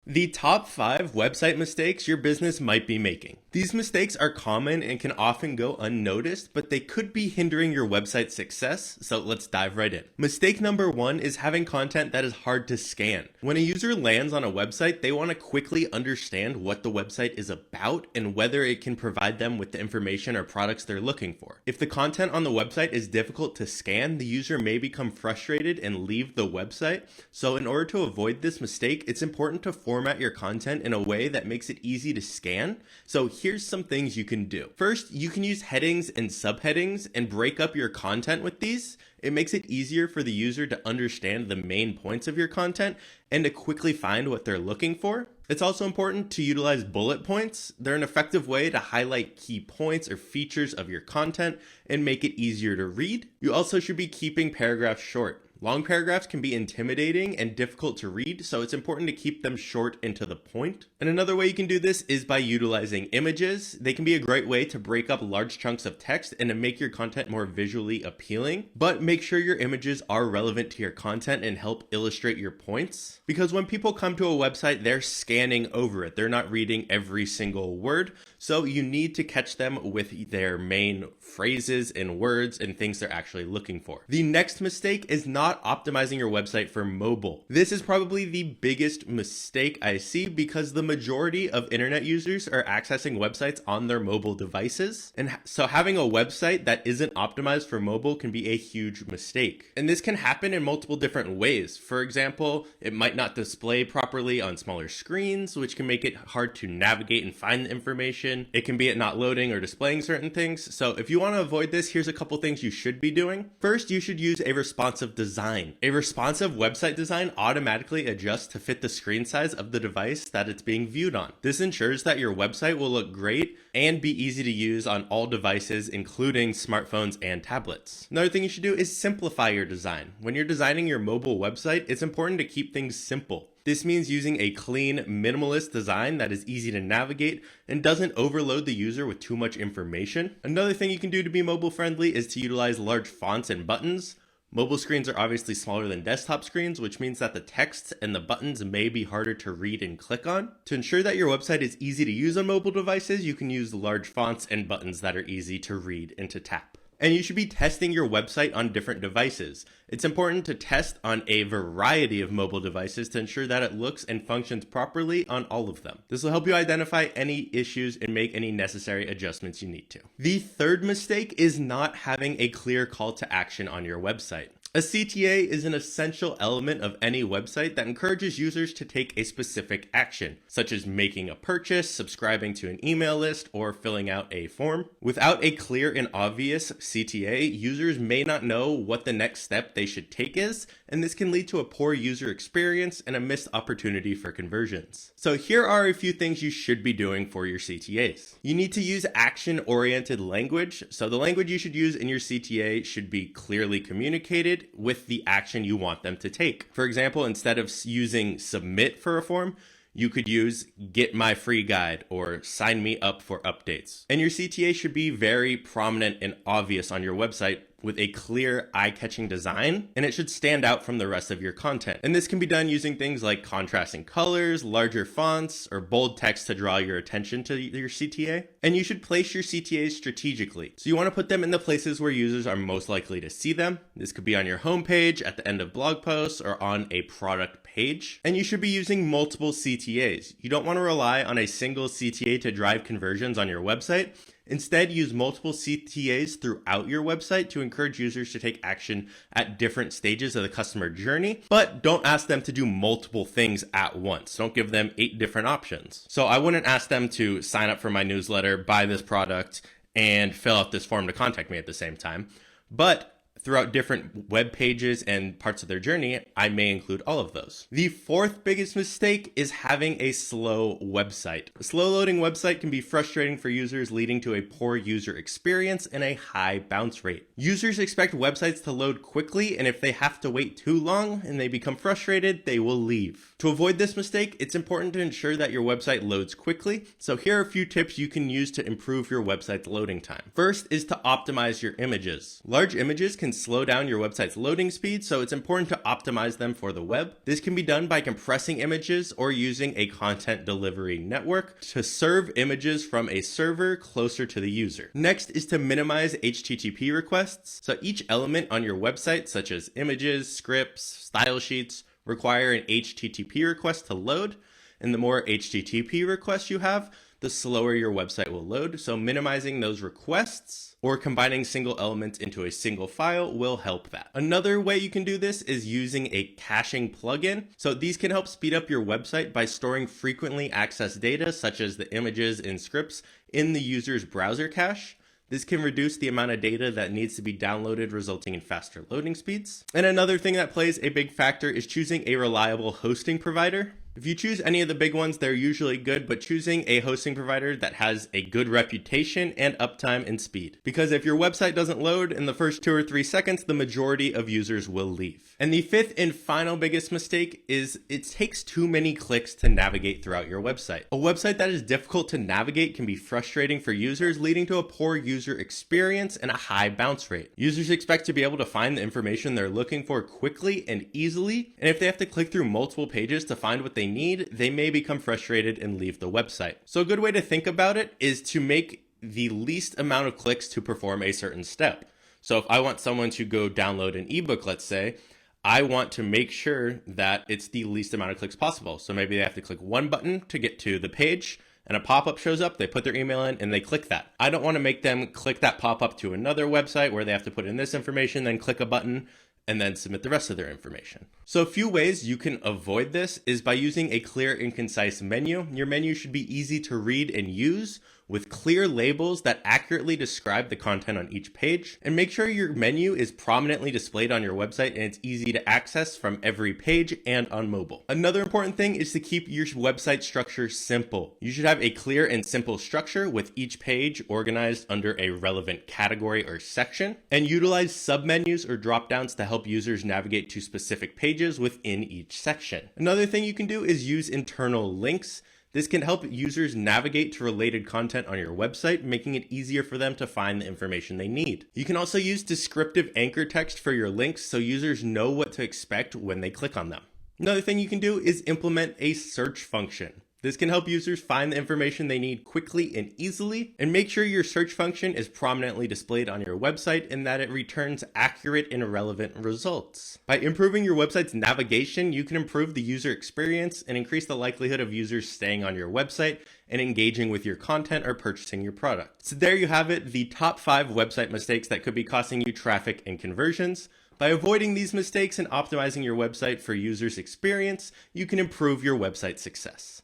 The top 5 website mistakes your business might be making. These mistakes are common and can often go unnoticed, but they could be hindering your website's success, so let's dive right in. Mistake number 1 is having content that is hard to scan. When a user lands on a website, they want to quickly understand what the website is about and whether it can provide them with the information or products they're looking for. If the content on the website is difficult to scan, the user may become frustrated and leave the website. So in order to avoid this mistake, it's important to format your content in a way that makes it easy to scan. So here's some things you can do. First, you can use headings and subheadings and break up your content with these. It makes it easier for the user to understand the main points of your content and to quickly find what they're looking for. It's also important to utilize bullet points. They're an effective way to highlight key points or features of your content and make it easier to read. You also should be keeping paragraphs short. Long paragraphs can be intimidating and difficult to read, so it's important to keep them short and to the point. And another way you can do this is by utilizing images. They can be a great way to break up large chunks of text and to make your content more visually appealing, but make sure your images are relevant to your content and help illustrate your points. Because when people come to a website, they're scanning over it. They're not reading every single word, so you need to catch them with their main phrases and words and things they're actually looking for. The next mistake is not optimizing your website for mobile. This is probably the biggest mistake I see because the majority of internet users are accessing websites on their mobile devices. And so having a website that isn't optimized for mobile can be a huge mistake. And this can happen in multiple different ways. For example, it might not display properly on smaller screens, which can make it hard to navigate and find the information. It can be it not loading or displaying certain things. So if you want to avoid this, here's a couple things you should be doing. First, you should use a responsive design. A responsive website design automatically adjusts to fit the screen size of the device that it's being viewed on. This ensures that your website will look great and be easy to use on all devices, including smartphones and tablets. Another thing you should do is simplify your design. When you're designing your mobile website, it's important to keep things simple. This means using a clean, minimalist design that is easy to navigate and doesn't overload the user with too much information. Another thing you can do to be mobile friendly is to utilize large fonts and buttons. Mobile screens are obviously smaller than desktop screens, which means that the text and the buttons may be harder to read and click on. To ensure that your website is easy to use on mobile devices, you can use large fonts and buttons that are easy to read and to tap. And you should be testing your website on different devices. It's important to test on a variety of mobile devices to ensure that it looks and functions properly on all of them. This will help you identify any issues and make any necessary adjustments you need to. The third mistake is not having a clear call to action on your website. A CTA is an essential element of any website that encourages users to take a specific action, such as making a purchase, subscribing to an email list, or filling out a form. Without a clear and obvious CTA, users may not know what the next step they should take is, and this can lead to a poor user experience and a missed opportunity for conversions. So here are a few things you should be doing for your CTAs. You need to use action-oriented language. So the language you should use in your CTA should be clearly communicated with the action you want them to take. For example, instead of using submit for a form, you could use get my free guide or sign me up for updates. And your CTA should be very prominent and obvious on your website with a clear, eye-catching design, and it should stand out from the rest of your content. And this can be done using things like contrasting colors, larger fonts, or bold text to draw your attention to your CTA. And you should place your CTAs strategically. So you want to put them in the places where users are most likely to see them. This could be on your homepage, at the end of blog posts, or on a product page. And you should be using multiple CTAs. You don't want to rely on a single CTA to drive conversions on your website. Instead, use multiple CTAs throughout your website to encourage users to take action at different stages of the customer journey, but don't ask them to do multiple things at once. Don't give them 8 different options. So I wouldn't ask them to sign up for my newsletter, buy this product, and fill out this form to contact me at the same time. But throughout different web pages and parts of their journey, I may include all of those. The fourth biggest mistake is having a slow website. A slow loading website can be frustrating for users, leading to a poor user experience and a high bounce rate. Users expect websites to load quickly, and if they have to wait too long and they become frustrated, they will leave. To avoid this mistake, it's important to ensure that your website loads quickly. So here are a few tips you can use to improve your website's loading time. First is to optimize your images. Large images can slow down your website's loading speed, so it's important to optimize them for the web. This can be done by compressing images or using a content delivery network to serve images from a server closer to the user. Next is to minimize HTTP requests. So each element on your website, such as images, scripts, style sheets, require an HTTP request to load, and the more HTTP requests you have, the slower your website will load. So minimizing those requests or combining single elements into a single file will help that. Another way you can do this is using a caching plugin. So these can help speed up your website by storing frequently accessed data, such as the images and scripts, in the user's browser cache. This can reduce the amount of data that needs to be downloaded, resulting in faster loading speeds. And another thing that plays a big factor is choosing a reliable hosting provider. If you choose any of the big ones, they're usually good, but choosing a hosting provider that has a good reputation and uptime and speed. Because if your website doesn't load in the first 2 or 3 seconds, the majority of users will leave. And the fifth and final biggest mistake is it takes too many clicks to navigate throughout your website. A website that is difficult to navigate can be frustrating for users, leading to a poor user experience and a high bounce rate. Users expect to be able to find the information they're looking for quickly and easily, and if they have to click through multiple pages to find what they need, they may become frustrated and leave the website. So a good way to think about it is to make the least amount of clicks to perform a certain step. So if I want someone to go download an ebook, let's say, I want to make sure that it's the least amount of clicks possible. So maybe they have to click one button to get to the page, and a pop-up shows up, they put their email in, and they click that. I don't want to make them click that pop-up to another website where they have to put in this information, then click a button, and then submit the rest of their information. So a few ways you can avoid this is by using a clear and concise menu. Your menu should be easy to read and use, with clear labels that accurately describe the content on each page. And make sure your menu is prominently displayed on your website and it's easy to access from every page and on mobile. Another important thing is to keep your website structure simple. You should have a clear and simple structure with each page organized under a relevant category or section, and utilize submenus or drop-downs to help users navigate to specific pages within each section. Another thing you can do is use internal links. This can help users navigate to related content on your website, making it easier for them to find the information they need. You can also use descriptive anchor text for your links so users know what to expect when they click on them. Another thing you can do is implement a search function. This can help users find the information they need quickly and easily, and make sure your search function is prominently displayed on your website and that it returns accurate and relevant results. By improving your website's navigation, you can improve the user experience and increase the likelihood of users staying on your website and engaging with your content or purchasing your product. So there you have it, the top 5 website mistakes that could be costing you traffic and conversions. By avoiding these mistakes and optimizing your website for users' experience, you can improve your website success.